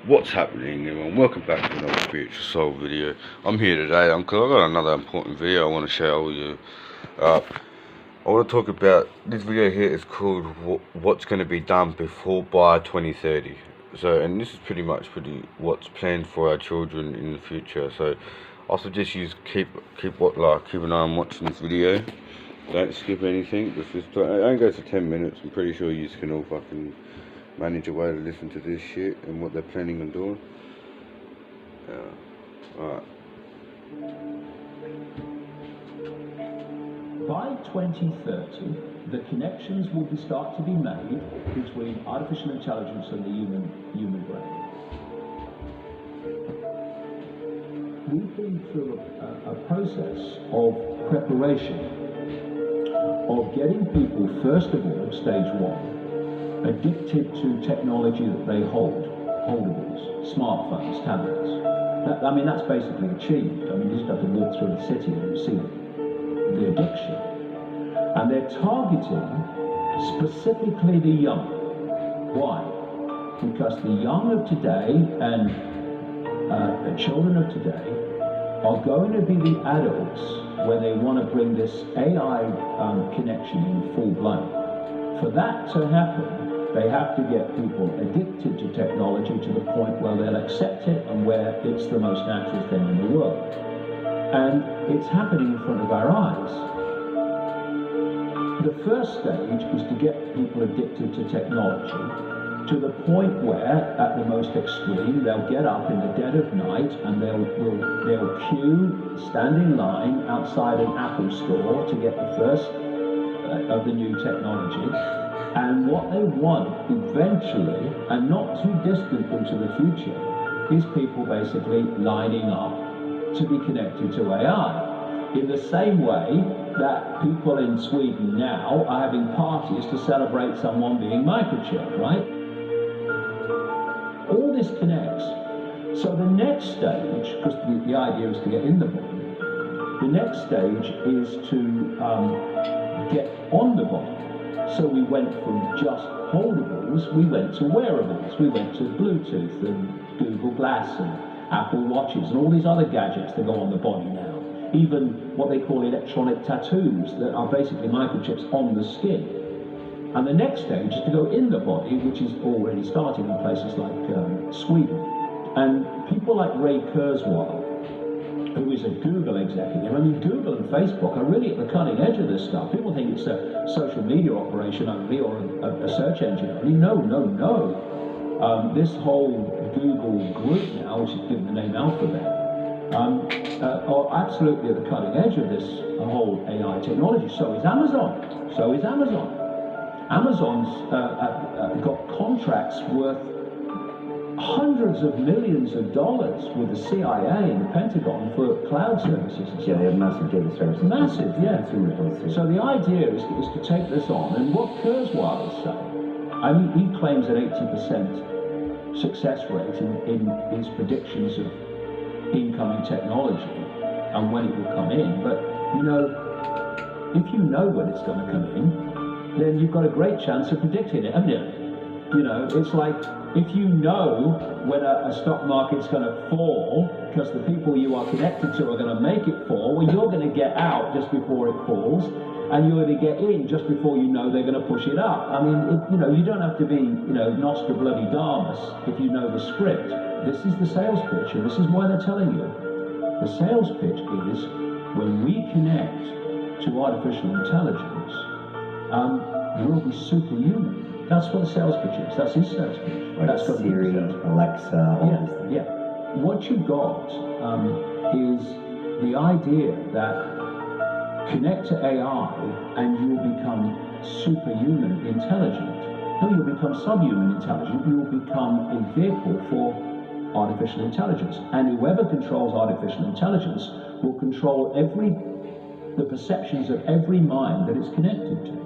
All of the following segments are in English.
What's happening, everyone? Welcome back to another Spiritual Soul video. I'm here today because I've got another important video I want to share with you. I want to talk about this video here. Is called what's going to be done by 2030. And this is pretty much what's planned for our children in the future. So I suggest you keep an eye on watching this video. Don't skip anything. It only goes for 10 minutes. I'm pretty sure you can all fucking manage a way to listen to this shit and what they're planning on doing. Alright. By 2030, the connections will start to be made between artificial intelligence and the human brain. We've been through a process of preparation, of getting people, first of all, stage one, addicted to technology that they holdables, smartphones, tablets. That's basically achieved. You just have to walk through the city and you see the addiction. And they're targeting specifically the young. Why? Because the young of today and the children of today are going to be the adults where they want to bring this AI connection in full blown. For that to happen, they have to get people addicted to technology to the point where they'll accept it and where it's the most natural thing in the world. And it's happening in front of our eyes. The first stage is to get people addicted to technology to the point where, at the most extreme, they'll get up in the dead of night and they'll queue, stand in line outside an Apple store to get the first of the new technology. And what they want eventually, and not too distant into the future, is people basically lining up to be connected to AI. In the same way that people in Sweden now are having parties to celebrate someone being microchipped, right? All this connects. So the next stage, because the idea is to get in the body, the next stage is to get on the body. So we went from just holdables, we went to wearables, we went to Bluetooth and Google Glass and Apple Watches and all these other gadgets that go on the body now. Even what they call electronic tattoos that are basically microchips on the skin. And the next stage is to go in the body, which is already starting in places like Sweden. And people like Ray Kurzweil, who is a Google executive. Google and Facebook are really at the cutting edge of this stuff. People think it's a social media operation only or a search engine only. No. This whole Google group now, which is given the name Alphabet, are absolutely at the cutting edge of this whole AI technology. So is Amazon. Amazon's got contracts worth hundreds of millions of dollars with the CIA and the Pentagon for cloud services. Yeah, they have massive data services. Massive, yeah. So the idea is to take this on, and what Kurzweil is saying, he claims an 80% success rate in his predictions of incoming technology and when it will come in. But, if you know when it's going to come in, then you've got a great chance of predicting it, haven't you? It's like, if you know when a stock market's going to fall, because the people you are connected to are going to make it fall, well, you're going to get out just before it falls, and you're going to get in just before you know they're going to push it up. You don't have to be, Nostra Bloody Damus if you know the script. This is the sales pitch, and this is why they're telling you. The sales pitch is, when we connect to artificial intelligence, we'll be superhuman. That's what the sales pitch is. That's his sales pitch. Like that's Siri, Alexa, all these things. Yeah. What you got is the idea that connect to AI and you will become superhuman intelligent. No, you'll become subhuman intelligent. You will become a vehicle for artificial intelligence. And whoever controls artificial intelligence will control the perceptions of every mind that it's connected to.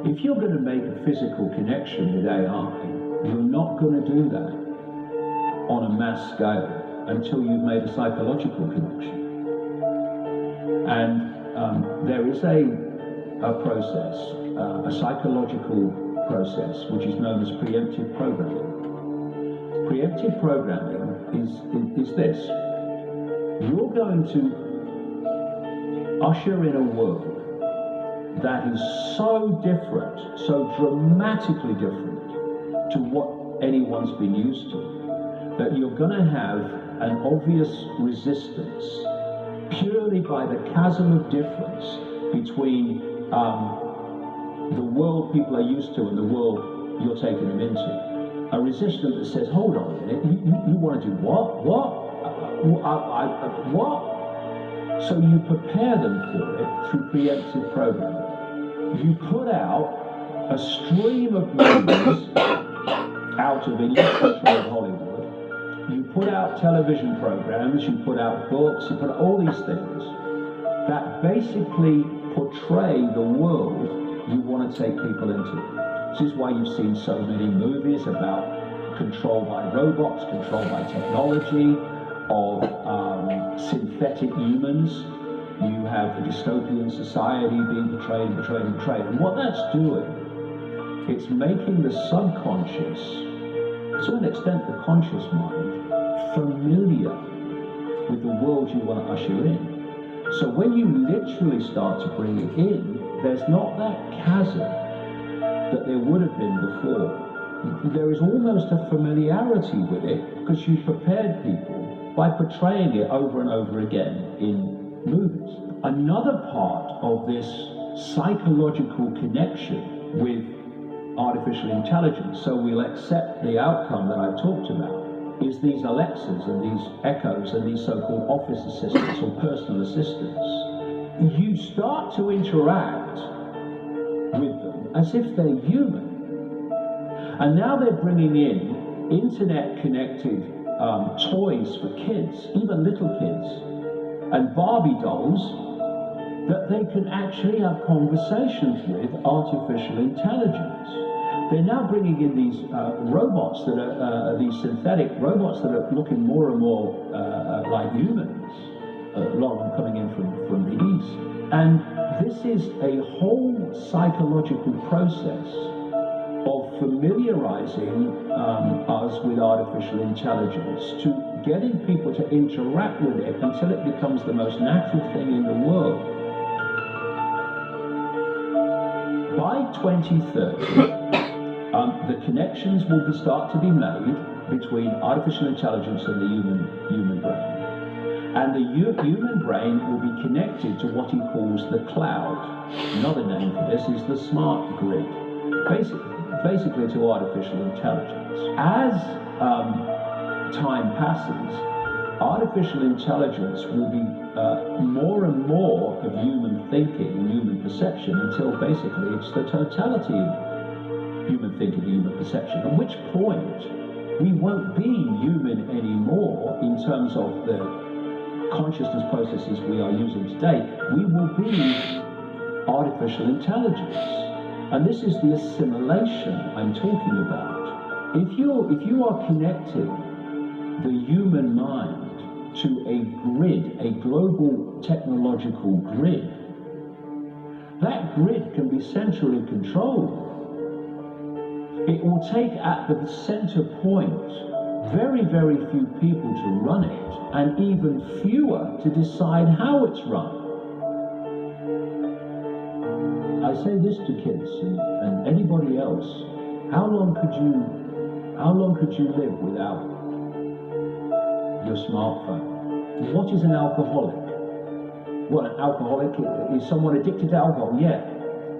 If you're going to make a physical connection with AI, you're not going to do that on a mass scale until you've made a psychological connection. And there is a process, a psychological process, which is known as preemptive programming. Preemptive programming is this. You're going to usher in a world that is so different, so dramatically different to what anyone's been used to, that you're going to have an obvious resistance purely by the chasm of difference between the world people are used to and the world you're taking them into. A resistance that says, hold on a minute, you want to do what? What? So you prepare them for it through preemptive programming. You put out a stream of movies out of English-controlled Hollywood. You put out television programs, you put out books, you put out all these things that basically portray the world you want to take people into. This is why you've seen so many movies about control by robots, control by technology, of synthetic humans. You have the dystopian society being portrayed. And what that's doing, it's making the subconscious, to an extent the conscious mind, familiar with the world you want to usher in. So when you literally start to bring it in, there's not that chasm that there would have been before. There is almost a familiarity with it because you prepared people by portraying it over and over again in movies. Another part of this psychological connection with artificial intelligence, so we'll accept the outcome that I've talked about, is these Alexas and these Echoes and these so-called office assistants or personal assistants. You start to interact with them as if they're human. And now they're bringing in internet-connected toys for kids, even little kids, and Barbie dolls that they can actually have conversations with artificial intelligence. They're now bringing in these robots that are these synthetic robots that are looking more and more like humans. A lot of them coming in from the east, and this is a whole psychological process of familiarizing us with artificial intelligence, to getting people to interact with it until it becomes the most natural thing in the world. By 2030, the connections will start to be made between artificial intelligence and the human brain. And the human brain will be connected to what he calls the cloud. Another name for this is the smart grid. Basically to artificial intelligence. As time passes, artificial intelligence will be more and more of human thinking and human perception until basically it's the totality of human thinking and human perception, at which point we won't be human anymore in terms of the consciousness processes we are using today. We will be artificial intelligence. And this is the assimilation I'm talking about. If you are connecting the human mind to a grid, a global technological grid, that grid can be centrally controlled. It will take at the center point very, very few people to run it, and even fewer to decide how it's run. I say this to kids and anybody else: how long could you live without your smartphone? What is an alcoholic? Well, an alcoholic is someone addicted to alcohol. Yeah.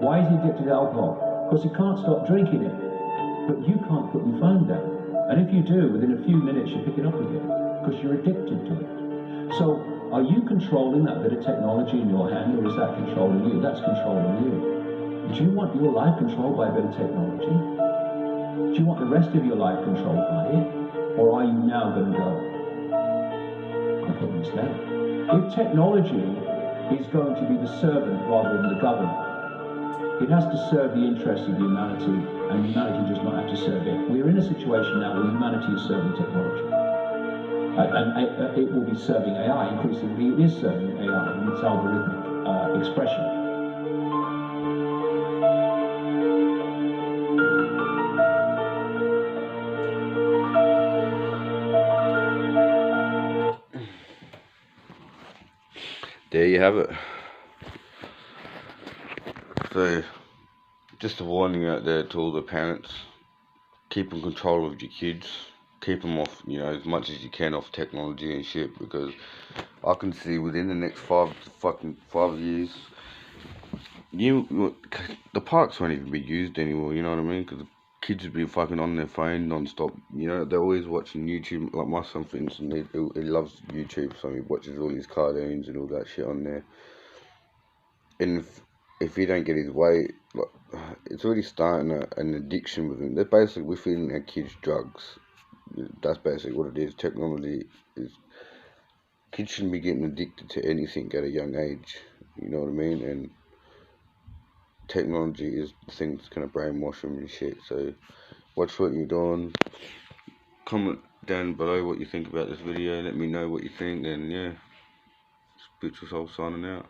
Why is he addicted to alcohol? Because he can't stop drinking it. But you can't put your phone down. And if you do, within a few minutes you pick it up again because you're addicted to it. So are you controlling that bit of technology in your hand, or is that controlling you? That's controlling you. Do you want your life controlled by a bit of technology? Do you want the rest of your life controlled by it? Or are you now going to go, I'm putting this down? If technology is going to be the servant rather than the governor, it has to serve the interests of humanity, and humanity does not have to serve it. We're in a situation now where humanity is serving technology. And it will be serving AI. Increasingly, it is serving AI in its algorithmic expression. there you have it. So, just a warning out there to all the parents. Keep in control of your kids. Keep them off, you know, as much as you can off technology and shit, because I can see within the next 5 years, the parks won't even be used anymore, you know what I mean? Because the kids will be fucking on their phone non-stop, you know, they're always watching YouTube. Like my son, for instance, he loves YouTube, so he watches all his cartoons and all that shit on there. And if he don't get his way, like, it's already starting an addiction with him. They're basically, we're feeding our kids drugs. That's basically what it is. Technology is, kids shouldn't be getting addicted to anything at a young age, you know what I mean? And technology is the thing that's going to brainwash them and shit. So watch what you're doing. Comment down below what you think about this video. Let me know what you think. And yeah, Spiritual Soul signing out.